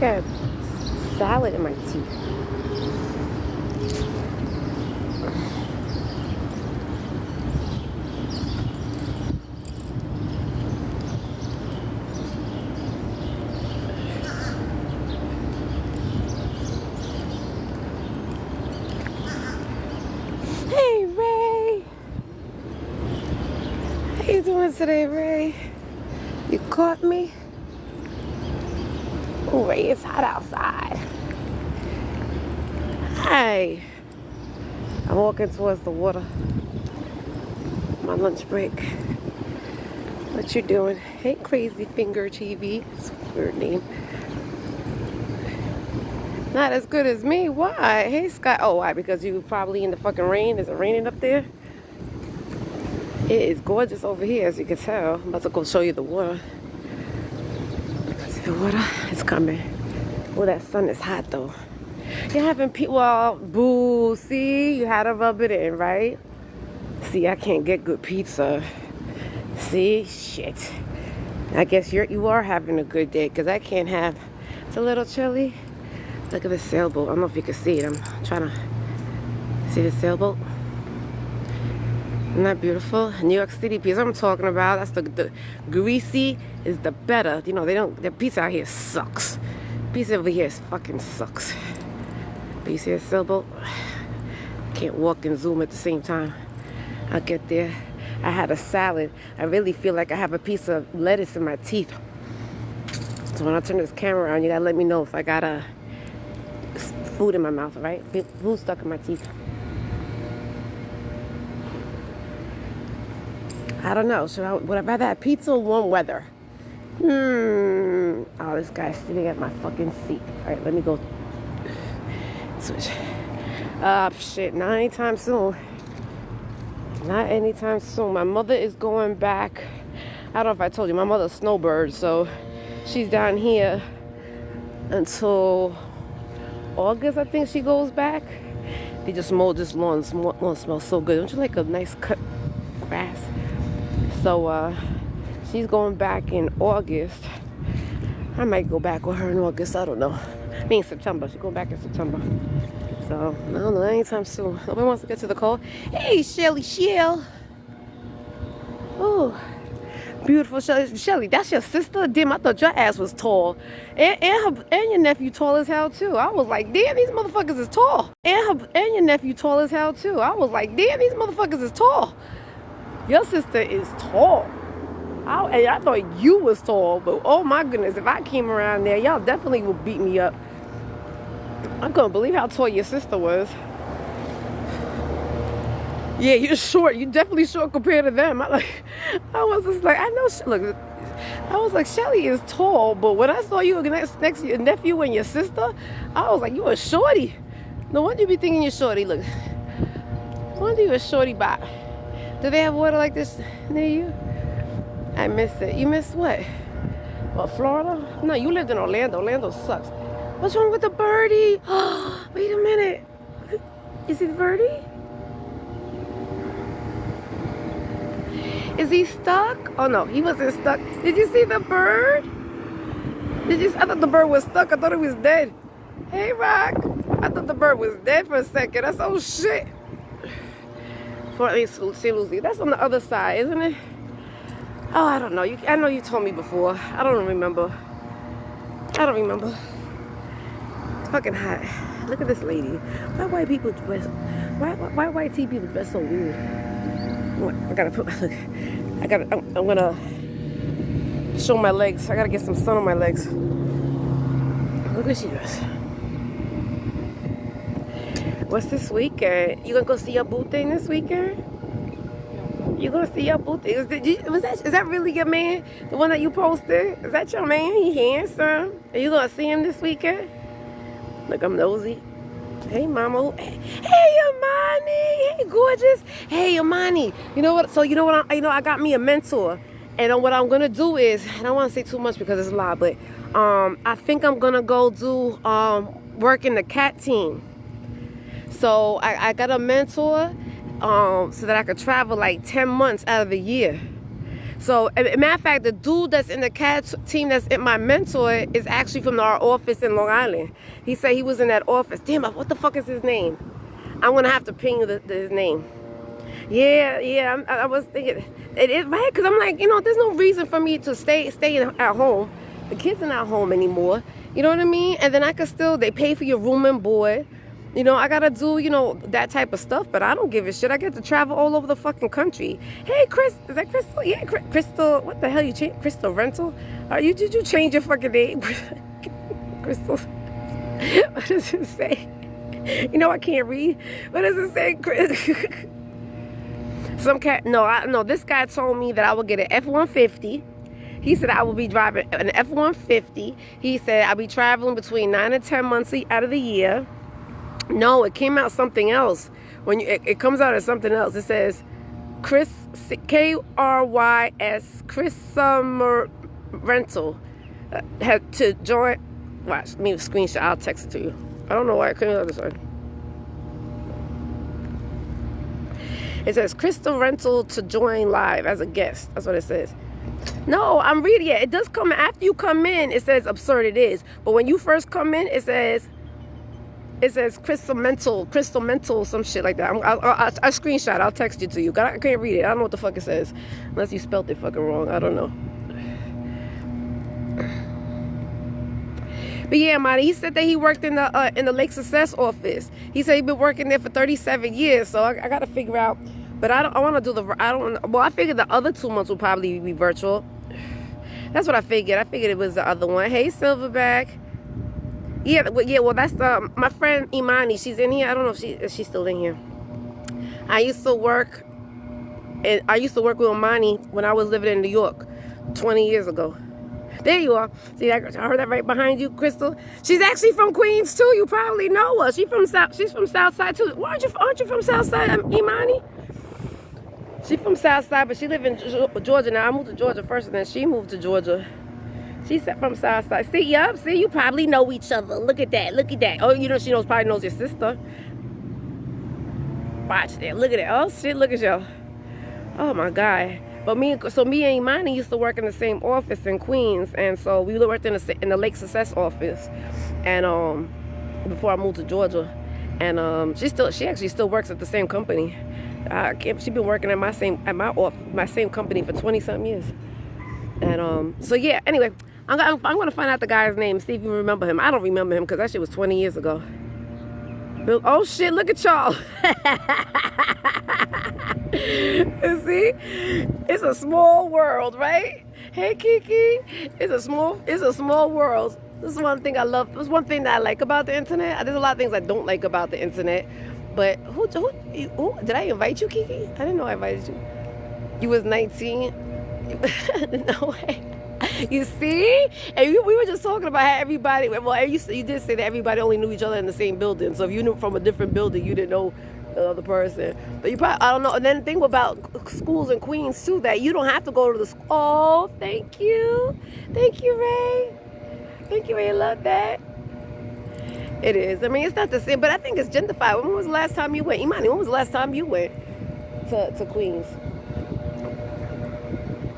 got salad in my teeth. Hey, Ray. How you doing today, Ray? You caught me? Oh, Ray, it's hot outside. Hi. I'm walking towards the water. My lunch break. What you doing? Hey, Crazy Finger TV. It's a weird name. Not as good as me. Why? Hey, Scott. Oh, why? Because you were probably in the fucking rain. Is it raining up there? It is gorgeous over here, as you can tell. I'm about to go show you the water. See the water? It's coming. Oh, that sun is hot, though. You're having well, boo. See? You had to rub it in, right? See, I can't get good pizza. See? Shit. I guess you are having a good day, because I can't have... It's a little chilly. Look at the sailboat. I don't know if you can see it. I'm trying to see the sailboat. Isn't that beautiful? New York City pizza I'm talking about. That's the greasy is the better. You know, the pizza out here sucks. Pizza over here fucking sucks. But you see a sailboat? Can't walk and zoom at the same time. I'll get there. I had a salad. I really feel like I have a piece of lettuce in my teeth. So when I turn this camera on, you gotta let me know if I got food in my mouth, right? Food stuck in my teeth. I don't know. Would I rather have pizza or warm weather? Oh, this guy's sitting at my fucking seat. All right, let me go switch. Shit, not anytime soon. Not anytime soon. My mother is going back. I don't know if I told you. My mother's snowbird, so she's down here until August, I think she goes back. They just mowed this lawn. This lawn smells so good. Don't you like a nice cut grass? So she's going back in August. I might go back with her in August. I don't know. I mean September. She's going back in September. So I don't know. Anytime soon. Nobody wants to get to the call. Hey, Shelly, Shell. Oh, beautiful Shelly. Shelly, that's your sister? Damn, I thought your ass was tall. And your nephew tall as hell too. I was like, damn, these motherfuckers is tall. And your nephew tall as hell too. I was like, damn, these motherfuckers is tall. Your sister is tall. I thought you was tall, but oh my goodness, if I came around there, y'all definitely would beat me up. I couldn't believe how tall your sister was. Yeah, you're short. You're definitely short compared to them. I was just like, I know. Look, I was like, Shelly is tall, but when I saw you next to your nephew and your sister, I was like, you a shorty. No wonder you be thinking you're shorty. Look, no wonder you a shorty bot. Do they have water like this near you? I miss it. You miss what? What, Florida? No, you lived in Orlando. Orlando sucks. What's wrong with the birdie? Oh, wait a minute. Is it birdie? Is he stuck? Oh no, he wasn't stuck. Did you see the bird? I thought the bird was stuck. I thought it was dead. Hey, Rock. I thought the bird was dead for a second. That's oh shit. That's on the other side, isn't it? Oh, I don't know. I know you told me before. I don't remember. It's fucking hot. Look at this lady. Why white people dress? Why white people dress so weird? I gotta put. Look, I'm gonna show my legs. I gotta get some sun on my legs. Look what she does. What's this weekend? You gonna go see your boo thing this weekend? You gonna see your boo thing? Is that really your man? The one that you posted? Is that your man? He handsome. Are you gonna see him this weekend? Look, I'm nosy. Hey, mama. Hey, Amani. Hey, gorgeous. Hey, Amani. You know what? So you know what? I got me a mentor, and what I'm gonna do is, I don't want to say too much because it's a lot, but I think I'm gonna go do work in the cat team. So I got a mentor so that I could travel like 10 months out of the year. So, matter of fact, the dude that's in the CAD team that's in my mentor is actually from our office in Long Island. He said he was in that office. Damn, what the fuck is his name? I'm gonna have to ping you his name. Yeah, I was thinking, it is right, because I'm like, there's no reason for me to stay at home. The kids are not home anymore, you know what I mean? And then I could still, they pay for your room and board. I gotta do, that type of stuff, but I don't give a shit. I get to travel all over the fucking country. Hey, Chris, is that Crystal? Yeah, Crystal, what the hell you changed? Crystal Rental? Did you change your fucking name? Crystal, what does it say? I can't read. What does it say, Chris? Some cat, no, this guy told me that I would get an F-150. He said I will be driving an F-150. He said I'll be traveling between 9 and 10 months out of the year. No, it came out something else. When it comes out as something else, it says Chris K-R-Y-S Chris Summer Rental had to join. Watch, let me screenshot. I'll text it to you. I don't know why it came out this way. It says Crystal Rental to join live as a guest. That's what it says. No, I'm reading it. It does come after you come in. It says absurd it is. But when you first come in, it says crystal mental, some shit like that. I screenshot. I'll text it to you. I can't read it. I don't know what the fuck it says. Unless you spelled it fucking wrong. I don't know. But yeah, Monty, he said that he worked in the Lake Success office. He said he'd been working there for 37 years. So I got to figure out. But I want to do I figured the other 2 months will probably be virtual. That's what I figured. I figured it was the other one. Hey, Silverback. Yeah, well, that's my friend Imani. She's in here. I don't know if she's still in here. I used to work with Imani when I was living in New York 20 years ago. There you are. See, I heard that right behind you, Crystal. She's actually from Queens too. You probably know her. She's from Southside too. Aren't you from Southside, Imani? She's from Southside, but she live in Georgia now. I moved to Georgia first, and then she moved to Georgia. She's from Southside. See, you probably know each other. Look at that. Oh, she probably knows your sister. Watch that. Look at that. Oh shit, look at y'all. Oh my God. But me and Imani used to work in the same office in Queens, and so we worked in the Lake Success office, and before I moved to Georgia, and she actually still works at the same company. She's been working at my same company for 20-something years, and so yeah. Anyway, I'm gonna find out the guy's name, see if you remember him. I don't remember him because that shit was 20 years ago. Oh shit! Look at y'all. You see, it's a small world, right? Hey, Kiki, it's a small world. This is one thing I love. This is one thing that I like about the internet. There's a lot of things I don't like about the internet. But who did I invite you, Kiki? I didn't know I invited you. You was 19. No way. You see? And we were just talking about how everybody. Well, you did say that everybody only knew each other in the same building. So if you knew from a different building, you didn't know the other person. But you probably, I don't know. And then the thing about schools in Queens too, that you don't have to go to the school. Oh, thank you, Ray. Thank you, Ray. I love that. It is. I mean, it's not the same, but I think it's gentrified. When was the last time you went? Imani, when was the last time you went to Queens?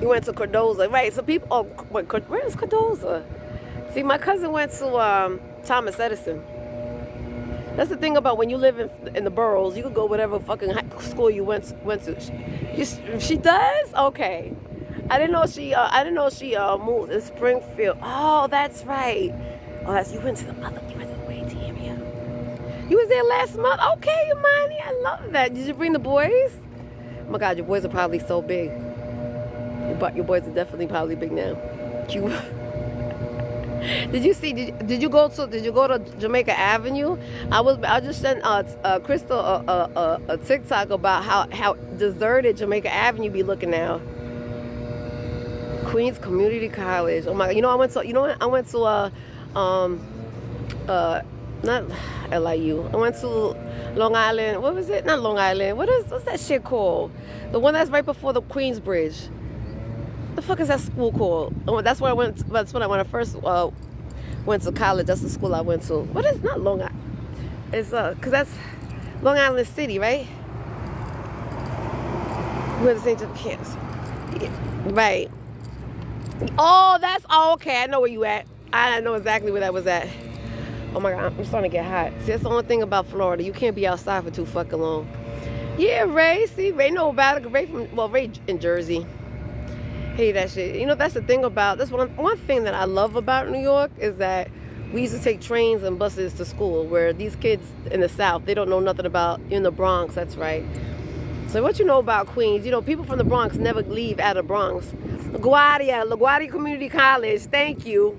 You went to Cardozo, right? So people, where is Cardozo? See, my cousin went to Thomas Edison. That's the thing about when you live in the boroughs, you can go whatever fucking school you went to. She does? Okay. I didn't know she moved to Springfield. Oh, that's right. Oh, you went to the Wayne area. You was there last month? Okay, Imani, I love that. Did you bring the boys? Oh my God, your boys are probably so big. Your boys are definitely probably big now. Cute. Did you go to Jamaica Avenue? I just sent Crystal a TikTok about how deserted Jamaica Avenue be looking now. Queens Community College. Oh my God! I went to not LIU. I went to Long Island. What was it? Not Long Island. What's that shit called? The one that's right before the Queensbridge. The fuck is that school called? Oh, that's where I went. That's when I first went to college. That's the school I went to. What is not Long Island? It's cause that's Long Island City, right? We went to St. John's campus. Right. Oh, okay. I know where you at. I know exactly where that was at. Oh my God, I'm starting to get hot. See, that's the only thing about Florida. You can't be outside for too fucking long. Yeah, Ray. See, Ray know about it. Ray in Jersey. Hate that shit. You know, that's the thing about, that's one thing that I love about New York is that we used to take trains and buses to school, where these kids in the South, they don't know nothing about, in the Bronx, that's right. So what you know about Queens, you know, people from the Bronx never leave out of Bronx. LaGuardia Community College, thank you.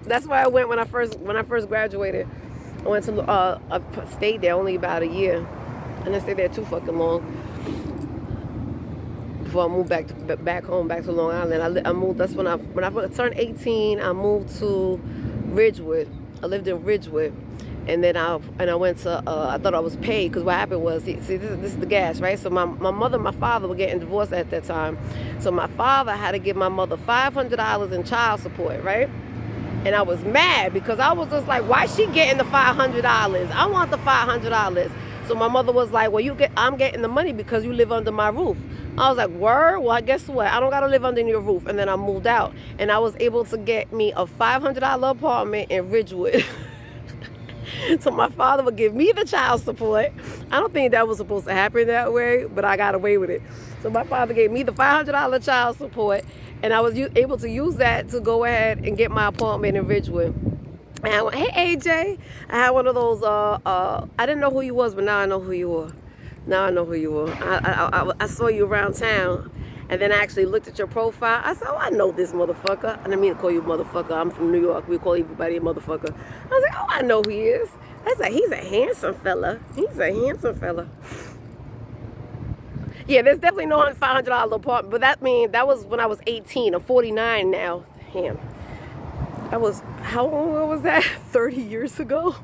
That's where I went when I first graduated. I went to, I stayed there only about a year. And I stayed there too fucking long. Before I moved back home, back to Long Island. I moved, that's when I turned 18, I moved to Ridgewood. I lived in Ridgewood. And then I went to, I thought I was paid, because what happened was, see, this is the gas, right? So my mother and my father were getting divorced at that time. So my father had to give my mother $500 in child support, right? And I was mad, because I was just like, why is she getting the $500? I want the $500. So my mother was like, well, I'm getting the money because you live under my roof. I was like, word? Well, guess what? I don't got to live under your roof. And then I moved out. And I was able to get me a $500 apartment in Ridgewood. So my father would give me the child support. I don't think that was supposed to happen that way, but I got away with it. So my father gave me the $500 child support, and I was able to use that to go ahead and get my apartment in Ridgewood. And I went, hey, AJ. I had one of those, I didn't know who you was, but now I know who you are. Now I know who you are. I saw you around town, and then I actually looked at your profile. I said, oh, I know this motherfucker. I didn't mean to call you motherfucker. I'm from New York. We call everybody a motherfucker. I was like, oh, I know who he is. I was like, he's a handsome fella. He's a handsome fella. Yeah, there's definitely no $500 apartment, but that was when I was 18. I'm 49 now. Damn. That was, how long ago was that? 30 years ago?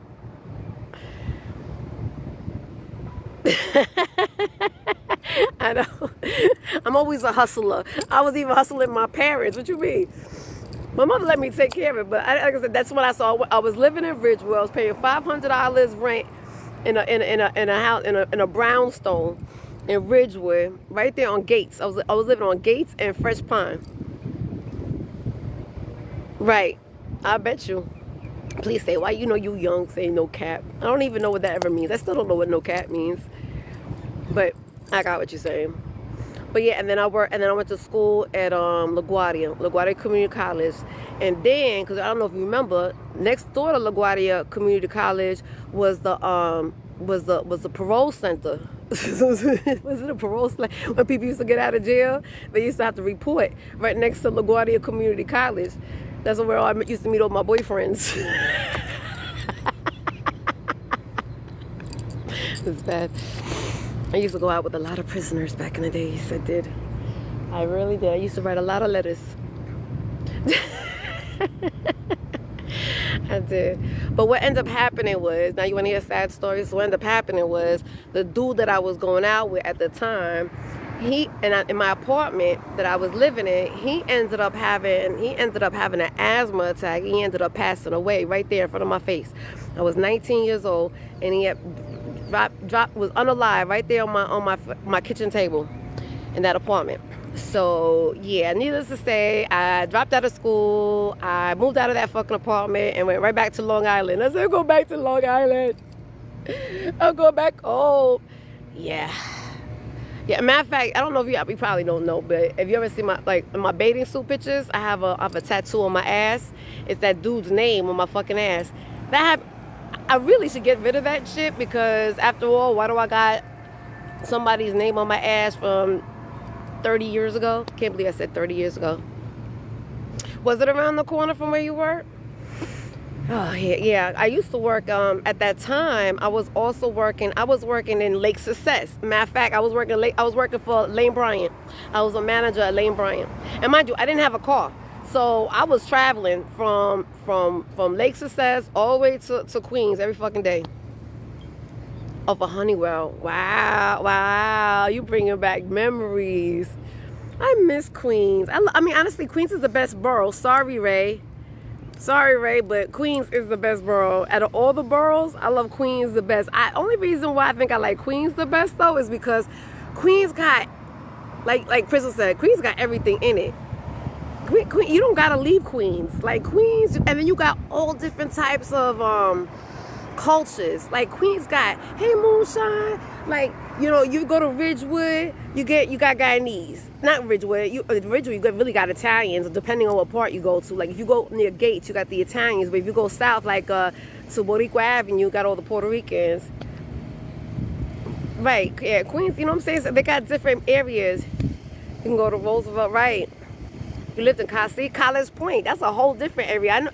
I know. I'm always a hustler. I was even hustling my parents. What you mean? My mother let me take care of it, but like I said, that's when I saw. I was living in Ridgewood. I was paying $500 rent in a house in a brownstone in Ridgewood, right there on Gates. I was living on Gates and Fresh Pine. Right. I bet you. Please say, why you know you young, say no cap. I don't even know what that ever means. I still don't know what no cap means. But I got what you're saying. But yeah, and then I went to school at LaGuardia Community College. And then, because I don't know if you remember, next door to LaGuardia Community College was the parole center. Was it a parole center? When people used to get out of jail, they used to have to report right next to LaGuardia Community College. That's where I used to meet all my boyfriends. It's bad. I used to go out with a lot of prisoners back in the days. I did. I really did. I used to write a lot of letters. I did. But what ended up happening was, now you want to hear sad stories? So what ended up happening was, the dude that I was going out with at the time, in my apartment that I was living in, he ended up having an asthma attack. He ended up passing away right there in front of my face. I was 19 years old, and he had was unalive right there on my kitchen table in that apartment. So yeah, needless to say, I dropped out of school. I moved out of that fucking apartment and went right back to Long Island. I said, go back to Long Island. I'll go back home. Yeah. Yeah, matter of fact, I don't know if you probably don't know, but if you ever see my bathing suit pictures, I have a tattoo on my ass. It's that dude's name on my fucking ass. I really should get rid of that shit, because after all, why do I got somebody's name on my ass from 30 years ago? Can't believe I said 30 years ago. Was it around the corner from where you work? Oh yeah. I used to work at that time. I was working in Lake Success. Matter of fact, I was working for Lane Bryant. I was a manager at Lane Bryant. And mind you, I didn't have a car. So I was traveling from Lake Success all the way to Queens every fucking day. Off of Honeywell. Wow, you bringing back memories. I miss Queens. I mean, honestly, Queens is the best borough. Sorry, Ray, but Queens is the best borough. Out of all the boroughs, I love Queens the best. Only reason why I think I like Queens the best, though, is because Queens got like Crystal said, Queens got everything in it. Queen, you don't gotta leave Queens. Like Queens, and then you got all different types of cultures. Like Queens got, hey moonshine. Like, you know, you go to Ridgewood, you got Guyanese. Not Ridgewood. Ridgewood, you really got Italians, depending on what part you go to. Like if you go near Gates, you got the Italians. But if you go south, like to Boricua Avenue, you got all the Puerto Ricans. Right, yeah, Queens, you know what I'm saying? So they got different areas. You can go to Roosevelt, right? You lived in College Point. That's a whole different area. I know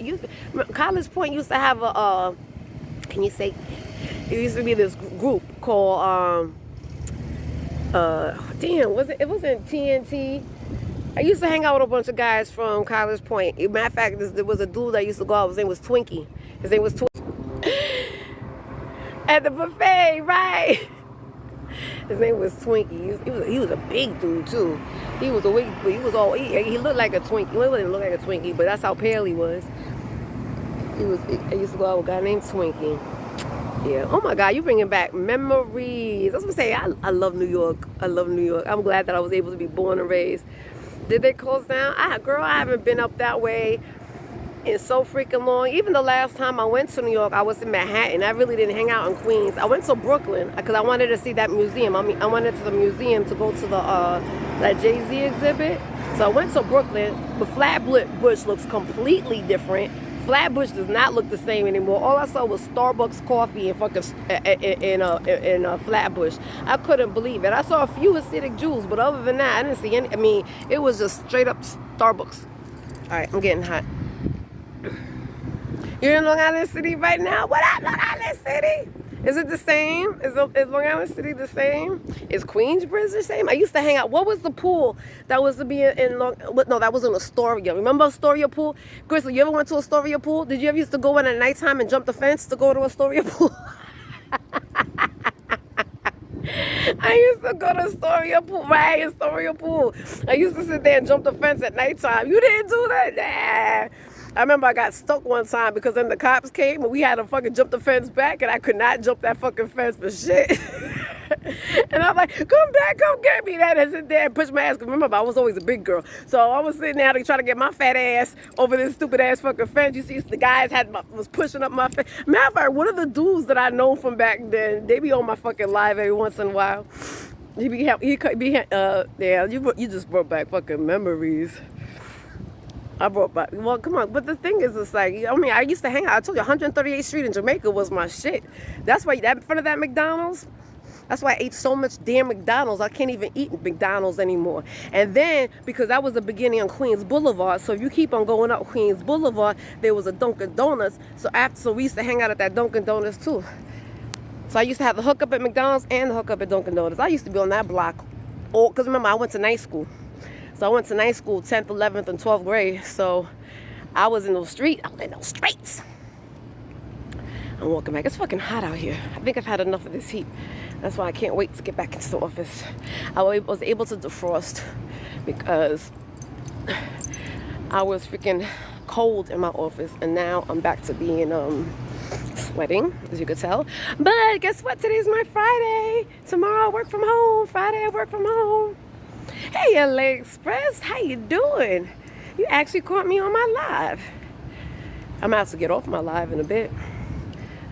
College Point used to have a can you say, it used to be this group called damn, it wasn't TNT. I used to hang out with a bunch of guys from College Point. Matter of fact, there was a dude that used to go out. His name was Twinkie. His name was at the buffet, right? His name was Twinkie. He was a big dude too. He was he looked like a Twinkie. Well, he didn't look like a Twinkie, but that's how pale he was. I used to go out with a guy named Twinkie. Yeah. Oh my God, you bringing back memories. That's what I'm saying. I love New York. I love New York. I'm glad that I was able to be born and raised. Did they close down? Girl, I haven't been up that way in so freaking long. Even the last time I went to New York, I was in Manhattan. I really didn't hang out in Queens. I went to Brooklyn because I wanted to see that museum. I mean, I went to the museum to go to the that Jay-Z exhibit. So I went to Brooklyn, but Flatbush looks completely different. Flatbush does not look the same anymore. All I saw was Starbucks coffee and fucking in Flatbush. I couldn't believe it. I saw a few Hasidic Jews, but other than that, I didn't see any. I mean, it was just straight up Starbucks. All right, I'm getting hot. You're in Long Island City right now? What up, Long Island City? Is it the same? Is Long Island City the same? Is Queensbridge the same? I used to hang out. What was the pool that was to be in Long... No, that was in Astoria. Remember Astoria pool? Crystal, you ever went to Astoria pool? Did you ever used to go in at nighttime and jump the fence to go to Astoria pool? I used to go to Astoria pool, right? Astoria pool. I used to sit there and jump the fence at nighttime. You didn't do that? Nah. I remember I got stuck one time because then the cops came and we had to fucking jump the fence back and I could not jump that fucking fence for shit. And I'm like, come back, come get me. That I sit there and push my ass. Cause remember, I was always a big girl. So I was sitting there trying to get my fat ass over this stupid ass fucking fence. You see, the guys was pushing up my fence. Matter of fact, one of the dudes that I know from back then, they be on my fucking live every once in a while. Yeah, you just brought back fucking memories. I brought back, well, come on. But the thing is, it's like, I mean, I used to hang out. I told you, 138th Street in Jamaica was my shit. That's why, in front of that McDonald's, that's why I ate so much damn McDonald's. I can't even eat McDonald's anymore. And then, because that was the beginning on Queens Boulevard, so if you keep on going up Queens Boulevard, there was a Dunkin' Donuts. So we used to hang out at that Dunkin' Donuts too. So I used to have the hookup at McDonald's and the hookup at Dunkin' Donuts. I used to be on that block. Because remember, I went to night school. So I went to night school 10th, 11th, and 12th grade. So I was in those streets. I was in those streets. I'm walking back. It's fucking hot out here. I think I've had enough of this heat. That's why I can't wait to get back into the office. I was able to defrost because I was freaking cold in my office. And now I'm back to being sweating, as you could tell. But guess what? Today's my Friday. Tomorrow I work from home. Friday I work from home. Hey, LA Express, how you doing? You actually caught me on my live. I'm about to get off my live in a bit.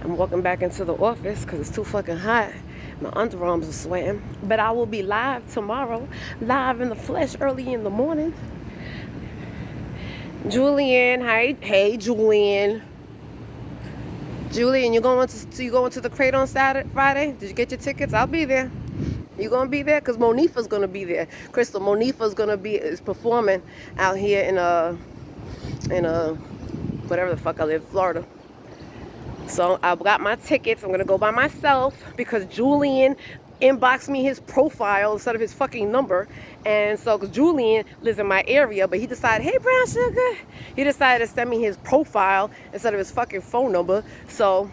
I'm walking back into the office because it's too fucking hot. My underarms are sweating. But I will be live tomorrow, live in the flesh early in the morning. Julian, hi. Hey, Julian. Julian, you going to the crate on Friday? Did you get your tickets? I'll be there. You gonna be there? Cause Monifa's gonna be there. Crystal, Monifa's is performing out here in whatever the fuck I live, Florida. So I got my tickets. I'm gonna go by myself because Julian inboxed me his profile instead of his fucking number. And so, cause Julian lives in my area, but he decided, hey Brown Sugar, he decided to send me his profile instead of his fucking phone number. So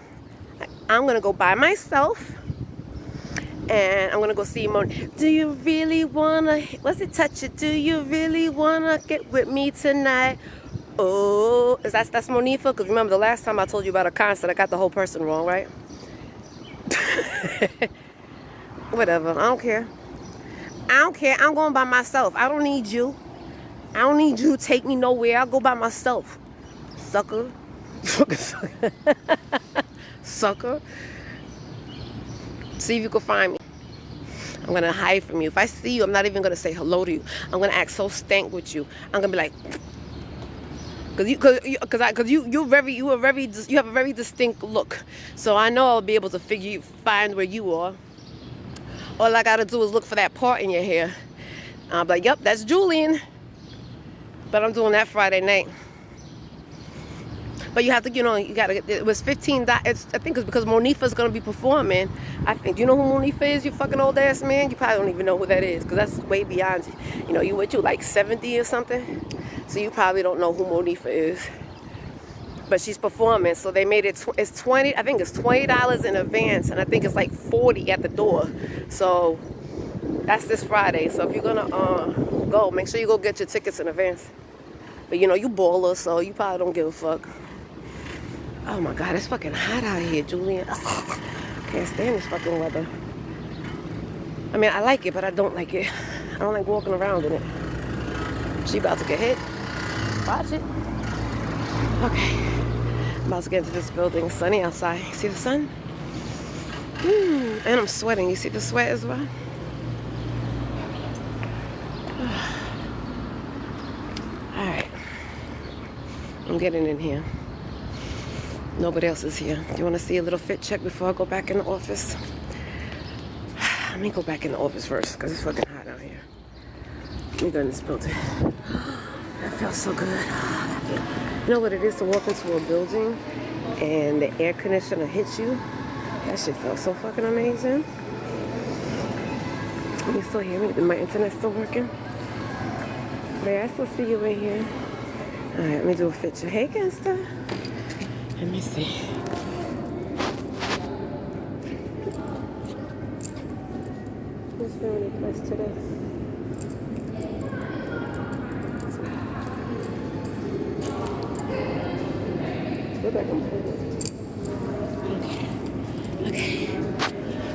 I'm gonna go by myself. And I'm gonna go see Mon. Do you really wanna? What's it? Touch it. Do you really wanna get with me tonight? Oh, that's Monifa. Because remember the last time I told you about a concert, I got the whole person wrong, right? Whatever. I don't care. I don't care. I'm going by myself. I don't need you. I don't need you to take me nowhere. I'll go by myself. Sucker. Sucker. See if you can find me. I'm going to hide from you. If I see you, I'm not even going to say hello to you. I'm going to act so stank with you. I'm going to be like... You have a very distinct look. So I know I'll be able to find where you are. All I gotta do is look for that part in your hair. I'll be like, yep, that's Julian. But I'm doing that Friday night. But you have to, it was $15. I think it's because Monifa's gonna be performing. I think, do you know who Monifa is, you fucking old ass man? You probably don't even know who that is, because that's way beyond you. You like 70 or something? So you probably don't know who Monifa is. But she's performing, so they made it, it's 20, I think it's $20 in advance, and I think it's like 40 at the door. So that's this Friday. So if you're gonna go, make sure you go get your tickets in advance. But you baller, so you probably don't give a fuck. Oh my God, it's fucking hot out here, Julian. Can't stand this fucking weather. I mean, I like it, but I don't like it. I don't like walking around in it. She about to get hit. Watch it. Okay. I'm about to get into this building. It's sunny outside. See the sun? And I'm sweating. You see the sweat as well? Alright. I'm getting in here. Nobody else is here. Do you want to see a little fit check before I go back in the office? Let me go back in the office first, because it's fucking hot out here. Let me go in this building. That feels so good. You know what it is to walk into a building and the air conditioner hits you? That shit felt so fucking amazing. Can you still hear me? Is my internet still working? Yeah, I still see you in here. Alright, let me do a fit check. Hey, Gangsta. Let me see. Who's wearing a dress today? Okay.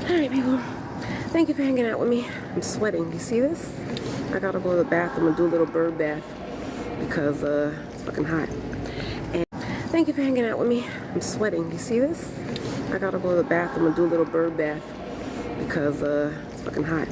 Alright, people. Thank you for hanging out with me. I'm sweating. You see this? I gotta go to the bathroom and do a little bird bath because it's fucking hot. And thank you for hanging out with me. I'm sweating. You see this? I gotta go to the bathroom and do a little bird bath because it's fucking hot.